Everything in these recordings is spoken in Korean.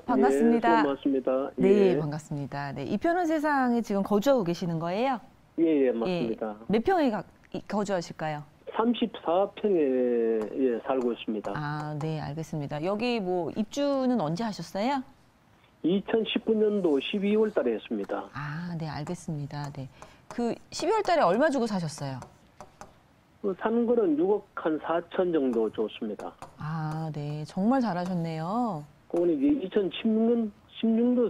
반갑습니다. 예, 반갑습니다. 네, 예. 반갑습니다. 네, 이편한 세상에 지금 거주하고 계시는 거예요? 예, 맞습니다. 몇 평에 거주하실까요? 34평에 예, 살고 있습니다. 아, 네, 알겠습니다. 여기 뭐 입주는 언제 하셨어요? 2019년도 12월 달에 했습니다. 아, 네, 알겠습니다. 네. 그 12월 달에 얼마 주고 사셨어요? 산 거는 6억 한 4천 정도 줬습니다. 아, 네, 정말 잘하셨네요. 그건 이제 16년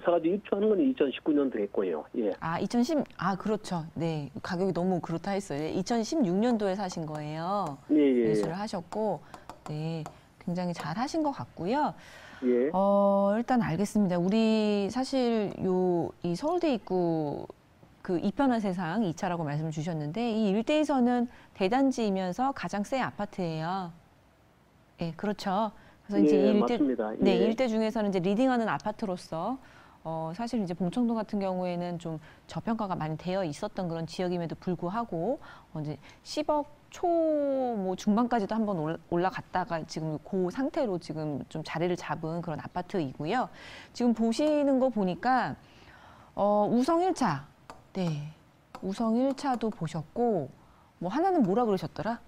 사가지고 입주하는 건 2019년도 했고요. 예. 그렇죠. 네, 가격이 너무 그렇다 했어요. 2016년도에 사신 거예요. 예, 예. 매수를 하셨고, 네, 굉장히 잘 하신 것 같고요. 예. 일단 알겠습니다. 우리 사실 이 서울대 입구 그 이편한 세상 2차라고 말씀을 주셨는데, 이 일대에서는 대단지이면서 가장 새 아파트예요. 예, 그렇죠. 그래서 이제 예, 이 일대, 맞습니다. 네, 예. 일대 중에서는 이제 리딩하는 아파트로서 사실 이제 봉청동 같은 경우에는 좀 저평가가 많이 되어 있었던 그런 지역임에도 불구하고 이제 10억 초 뭐 중반까지도 한번 올라갔다가 지금 그 상태로 지금 좀 자리를 잡은 그런 아파트이고요. 지금 보시는 거 보니까 우성 1차, 네, 우성 1차도 보셨고 뭐 하나는 뭐라 그러셨더라?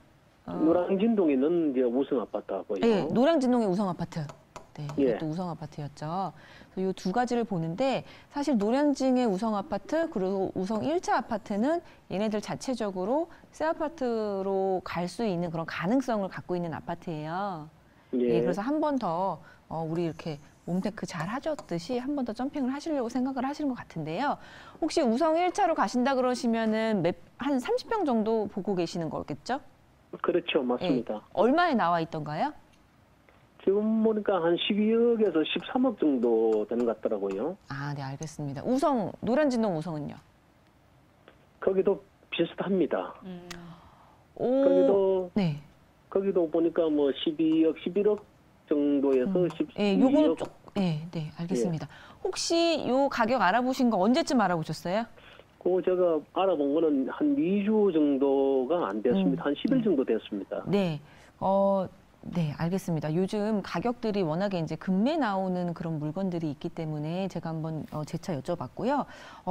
노량진동에 있는 이제 우성 아파트하고요. 네, 노량진동의 우성 아파트. 네, 예. 이것도 우성 아파트였죠. 이 두 가지를 보는데 사실 노량진의 우성 아파트 그리고 우성 1차 아파트는 얘네들 자체적으로 새 아파트로 갈 수 있는 그런 가능성을 갖고 있는 아파트예요. 예. 예, 그래서 한 번 더 우리 이렇게 홈테크 잘 하셨듯이 한 번 더 점핑을 하시려고 생각을 하시는 것 같은데요. 혹시 우성 1차로 가신다 그러시면은 한 30평 정도 보고 계시는 거겠죠? 그렇죠. 맞습니다. 예, 얼마에 나와 있던가요? 지금 보니까 한 12억에서 13억 정도 되는 것 같더라고요. 아, 네, 알겠습니다. 노량진동 우성은요? 거기도 비슷합니다. 네. 거기도 보니까 뭐 12억, 11억 정도에서 12억. 예, 요거는 네, 알겠습니다. 예. 혹시 요 가격 알아보신 거 언제쯤 알아보셨어요? 제가 알아본 거는 한 2주 정도가 안 됐습니다. 한 10일 정도 됐습니다. 네. 네, 알겠습니다. 요즘 가격들이 워낙에 이제 급매 나오는 그런 물건들이 있기 때문에 제가 한번 재차 여쭤봤고요.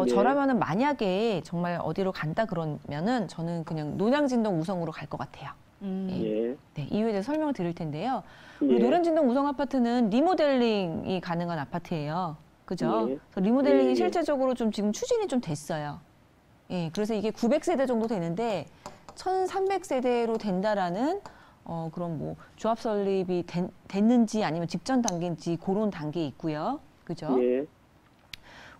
네. 저라면은 만약에 정말 어디로 간다 그러면은 저는 그냥 노량진동 우성으로 갈 것 같아요. 예. 네, 이유에 대해서 설명을 드릴 텐데요. 예. 우리 노량진동 우성 아파트는 리모델링이 가능한 아파트예요. 그죠? 예. 그래서 리모델링이 예. 실제적으로 지금 추진이 좀 됐어요. 예, 그래서 이게 900세대 정도 되는데 1300세대로 된다라는 그런 뭐 조합 설립이 됐는지 아니면 직전 단계인지 그런 단계에 있고요. 그죠? 예.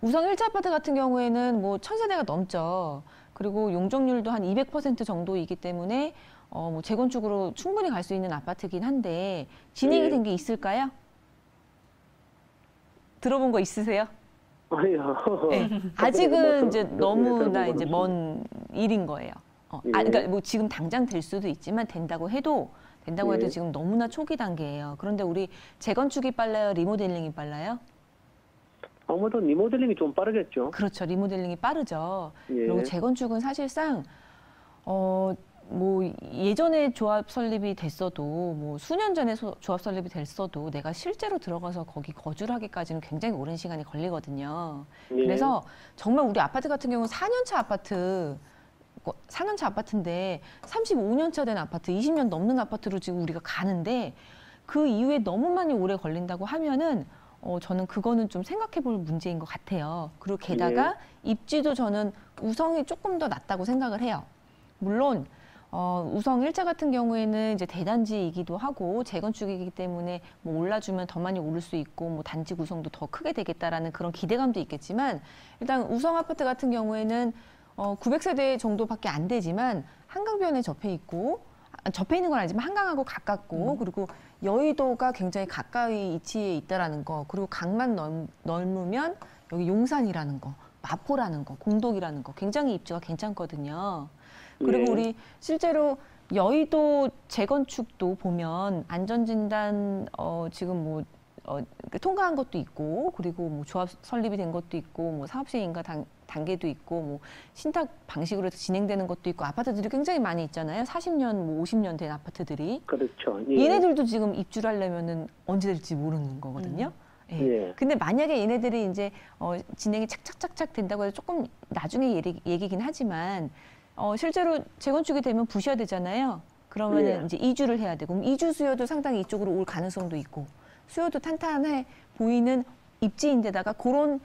우성 1차 아파트 같은 경우에는 뭐 1000세대가 넘죠. 그리고 용적률도 한 200% 정도이기 때문에 뭐 재건축으로 충분히 갈 수 있는 아파트긴 한데 진행이 예. 된 게 있을까요? 들어본 거 있으세요? 아니요. 네. 아직은 이제 너무나 예, 이제 먼 일인 거예요. 예. 그러니까 뭐 지금 당장 될 수도 있지만 된다고 해도 예. 지금 너무나 초기 단계예요. 그런데 우리 재건축이 빨라요, 리모델링이 빨라요? 아무래도 리모델링이 좀 빠르겠죠. 그렇죠, 리모델링이 빠르죠. 예. 그리고 재건축은 사실상 뭐 예전에 조합 설립이 됐어도 뭐 수년 전에 조합 설립이 됐어도 내가 실제로 들어가서 거기 거주를 하기까지는 굉장히 오랜 시간이 걸리거든요. 예. 그래서 정말 우리 아파트 같은 경우는 4년차 아파트인데 35년차 된 아파트, 20년 넘는 아파트로 지금 우리가 가는데 그 이후에 너무 많이 오래 걸린다고 하면은 저는 그거는 좀 생각해 볼 문제인 것 같아요. 그리고 게다가 입지도 저는 우성이 조금 더 낫다고 생각을 해요. 물론 우성 1차 같은 경우에는 이제 대단지이기도 하고 재건축이기 때문에 뭐 올라주면 더 많이 오를 수 있고 뭐 단지 구성도 더 크게 되겠다라는 그런 기대감도 있겠지만 일단 우성 아파트 같은 경우에는 900세대 정도밖에 안 되지만 한강변에 접해 있고 접해 있는 건 아니지만 한강하고 가깝고 그리고 여의도가 굉장히 가까이 위치해 있다라는 거 그리고 강만 넓으면 여기 용산이라는 거 마포라는 거 공덕이라는 거 굉장히 입지가 괜찮거든요. 그리고 우리 실제로 여의도 재건축도 보면 안전진단 지금 뭐 통과한 것도 있고 그리고 뭐 조합 설립이 된 것도 있고 뭐 사업시행인가 단계도 있고 뭐 신탁 방식으로 해서 진행되는 것도 있고 아파트들이 굉장히 많이 있잖아요. 40년, 뭐 50년 된 아파트들이. 그렇죠. 예. 얘네들도 지금 입주를 하려면은 언제 될지 모르는 거거든요. 예. 예. 근데 만약에 얘네들이 이제 진행이 착착착착 된다고 해서 조금 나중에 얘기긴 하지만 실제로 재건축이 되면 부셔야 되잖아요. 그러면은 예. 이제 이주를 해야 되고 그럼 이주 수요도 상당히 이쪽으로 올 가능성도 있고 수요도 탄탄해 보이는 입지인데다가 그런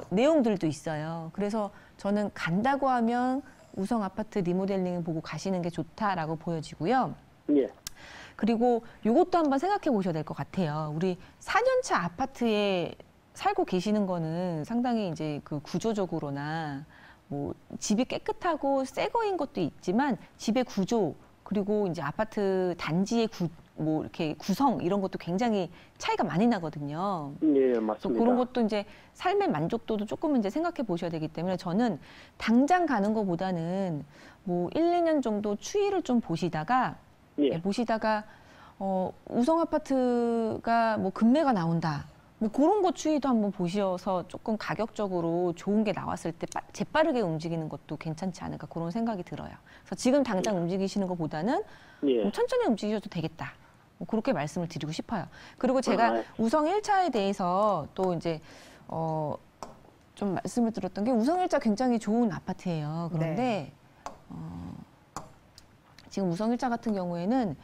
내용들도 있어요. 그래서 저는 간다고 하면 우성 아파트 리모델링을 보고 가시는 게 좋다라고 보여지고요. 예. 그리고 이것도 한번 생각해 보셔야 될 것 같아요. 우리 4년차 아파트에 살고 계시는 거는 상당히 이제 그 구조적으로나 뭐 집이 깨끗하고 새 거인 것도 있지만 집의 구조 그리고 이제 아파트 단지의 뭐 이렇게 구성 이런 것도 굉장히 차이가 많이 나거든요. 예, 그래서 맞습니다. 그런 것도 이제 삶의 만족도도 조금 이제 생각해 보셔야 되기 때문에 저는 당장 가는 것보다는 뭐 1, 2년 정도 추이를 좀 보시다가 예. 보시다가 우성 아파트가 뭐 급매가 나온다. 뭐 그런 거 추이도 한번 보셔서 조금 가격적으로 좋은 게 나왔을 때 재빠르게 움직이는 것도 괜찮지 않을까 그런 생각이 들어요. 그래서 지금 당장 움직이시는 것보다는 예. 뭐 천천히 움직이셔도 되겠다. 뭐 그렇게 말씀을 드리고 싶어요. 그리고 제가 우성 1차에 대해서 또 이제 좀 말씀을 드렸던 게 우성 1차 굉장히 좋은 아파트예요. 그런데 지금 우성 1차 같은 경우에는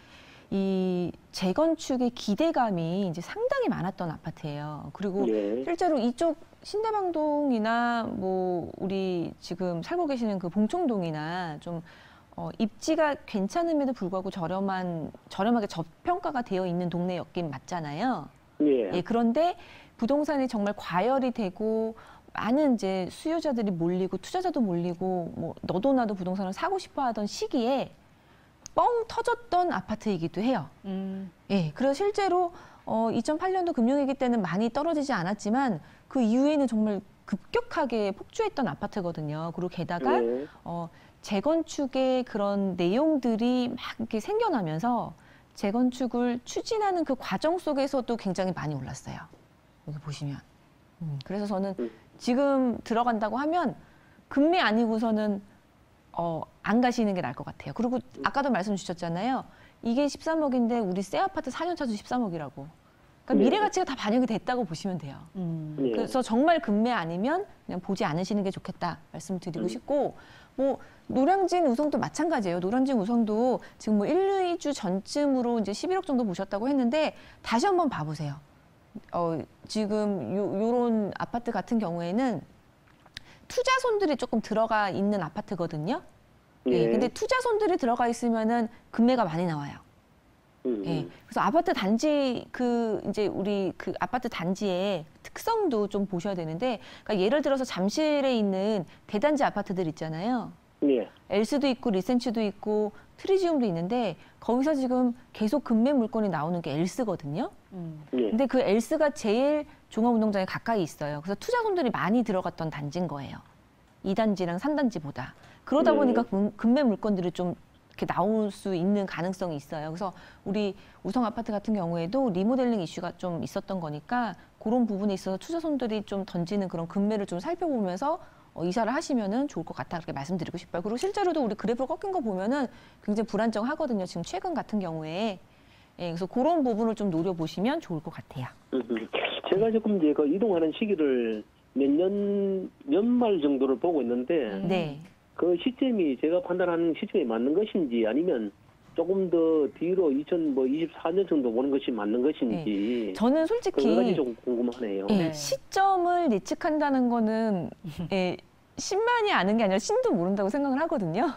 이 재건축의 기대감이 이제 상당히 많았던 아파트예요. 그리고 예. 실제로 이쪽 신대방동이나 뭐 우리 지금 살고 계시는 그 봉총동이나 좀 입지가 괜찮음에도 불구하고 저렴하게 저평가가 되어 있는 동네였긴 맞잖아요. 예. 예, 그런데 부동산이 정말 과열이 되고 많은 이제 수요자들이 몰리고 투자자도 몰리고 뭐 너도 나도 부동산을 사고 싶어 하던 시기에 뻥 터졌던 아파트이기도 해요. 예, 그래서 실제로 2008년도 금융위기 때는 많이 떨어지지 않았지만 그 이후에는 정말 급격하게 폭주했던 아파트거든요. 그리고 게다가 예. 재건축의 그런 내용들이 막 이렇게 생겨나면서 재건축을 추진하는 그 과정 속에서도 굉장히 많이 올랐어요. 여기 보시면. 그래서 저는 지금 들어간다고 하면 금매 아니고서는 안 가시는 게 나을 것 같아요. 그리고 아까도 말씀 주셨잖아요. 이게 13억인데 우리 새 아파트 4년 차도 13억이라고. 그러니까 미래 가치가 다 반영이 됐다고 보시면 돼요. 예. 그래서 정말 금매 아니면 그냥 보지 않으시는 게 좋겠다 말씀드리고 싶고 뭐 노량진 우성도 마찬가지예요. 노량진 우성도 지금 뭐 1, 2주 전쯤으로 이제 11억 정도 보셨다고 했는데 다시 한번 봐보세요. 지금 요런 아파트 같은 경우에는 투자손들이 조금 들어가 있는 아파트거든요. 예. 근데 투자손들이 들어가 있으면은 금매가 많이 나와요. 예. 그래서 아파트 단지 이제 우리 그 아파트 단지의 특성도 좀 보셔야 되는데, 그러니까 예를 들어서 잠실에 있는 대단지 아파트들 있잖아요. 예. 엘스도 있고 리센츠도 있고 트리지움도 있는데 거기서 지금 계속 금매 물건이 나오는 게 엘스거든요. 예. 근데 그 엘스가 제일 종합운동장에 가까이 있어요. 그래서 투자손들이 많이 들어갔던 단지인 거예요. 2단지랑 3단지보다. 그러다 보니까 금매 물건들이 좀 이렇게 나올 수 있는 가능성이 있어요. 그래서 우리 우성 아파트 같은 경우에도 리모델링 이슈가 좀 있었던 거니까 그런 부분에 있어서 투자손들이 좀 던지는 그런 금매를 좀 살펴보면서 이사를 하시면은 좋을 것 같다 그렇게 말씀드리고 싶어요. 그리고 실제로도 우리 그래프 꺾인 거 보면은 굉장히 불안정하거든요. 지금 최근 같은 경우에. 예, 그래서 그런 부분을 좀 노려보시면 좋을 것 같아요. 제가 지금 이제 그 이동하는 시기를 내년 연말 정도를 보고 있는데 네. 그 시점이 제가 판단하는 시점이 맞는 것인지 아니면 조금 더 뒤로 2024년 정도 보는 것이 맞는 것인지 저는 그 솔직히 가지 좀 궁금하네요. 예, 시점을 예측한다는 거는 예, 신만이 아는 게 아니라 신도 모른다고 생각을 하거든요.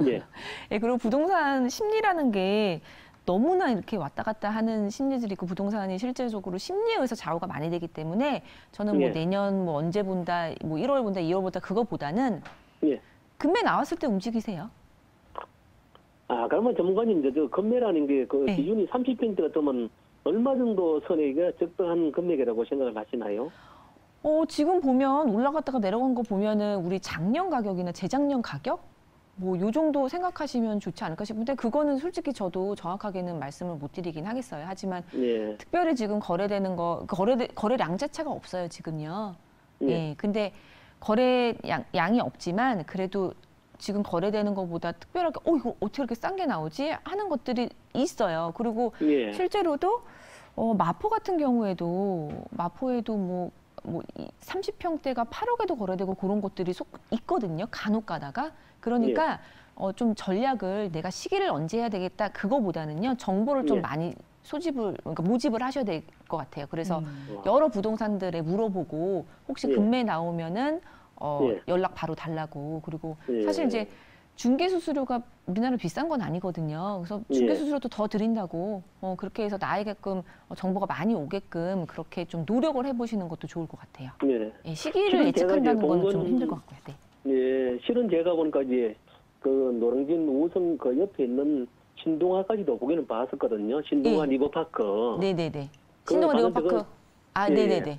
예. 예, 그리고 부동산 심리라는 게 너무나 이렇게 왔다 갔다 하는 심리들이 있고 부동산이 실제적으로 심리에 의해서 좌우가 많이 되기 때문에 저는 뭐 예. 내년 뭐 언제 본다, 뭐 1월 본다, 2월 본다 그거보다는 예. 금매 나왔을 때 움직이세요. 아, 그러면 전문가님, 저 금매라는 게 그 네. 기준이 30평대 같으면 얼마 정도 선에가 적당한 금액이라고 생각을 하시나요? 지금 보면 올라갔다가 내려간 거 보면은 우리 작년 가격이나 재작년 가격? 뭐 요 정도 생각하시면 좋지 않을까 싶은데 그거는 솔직히 저도 정확하게는 말씀을 못 드리긴 하겠어요. 하지만 예. 특별히 지금 거래되는 거 거래량 자체가 없어요, 지금요. 예. 예. 근데 거래 양이 없지만 그래도 지금 거래되는 것보다 특별하게 이거 어떻게 이렇게 싼 게 나오지 하는 것들이 있어요. 그리고 예. 실제로도 마포 같은 경우에도 마포에도 뭐 30평대가 8억에도 거래되고 그런 것들이 있거든요. 간혹 가다가. 그러니까 좀 전략을 내가 시기를 언제 해야 되겠다 그거보다는요. 정보를 좀 예. 많이 그러니까 모집을 하셔야 될 것 같아요. 그래서 여러 부동산들에 물어보고 혹시 예. 급매 나오면은 예. 연락 바로 달라고. 그리고 예. 사실 이제 중개 수수료가 우리나라 비싼 건 아니거든요. 그래서 중개 예. 수수료도 더 드린다고 그렇게 해서 나에게끔 정보가 많이 오게끔 그렇게 좀 노력을 해보시는 것도 좋을 것 같아요. 예. 예, 시기를 실은 예측한다는 제가 이제 건 좀 힘들 것 같고요. 네. 예, 실은 제가 보니까 이제 그 노량진 우성 그 옆에 있는 신동아까지도 보기는 봤었거든요. 신동아 예. 리버파크. 네네네. 그걸 신동아 봤는데 리버파크. 아, 예. 네네네.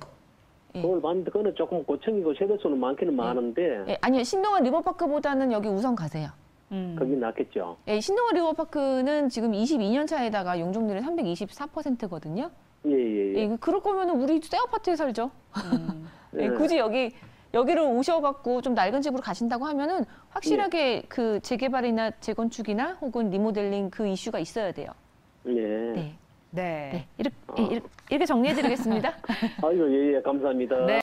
예. 그걸 봤는데 그거는 조금 고층이고 세대수는 많기는 많은데 예, 아니요, 신동아 리버파크보다는 여기 우선 가세요. 거기 낫겠죠. 예, 신동아 리버파크는 지금 22년 차에다가 용적률이 324%거든요. 예예예. 예, 그럴 거면은 우리 새 아파트에 살죠. 예, 굳이 여기를 오셔갖고 좀 낡은 집으로 가신다고 하면은 확실하게 그 재개발이나 재건축이나 혹은 리모델링 그 이슈가 있어야 돼요. 예. 네. 네. 네. 이렇게 정리해드리겠습니다. 아이고 예예 감사합니다. 네.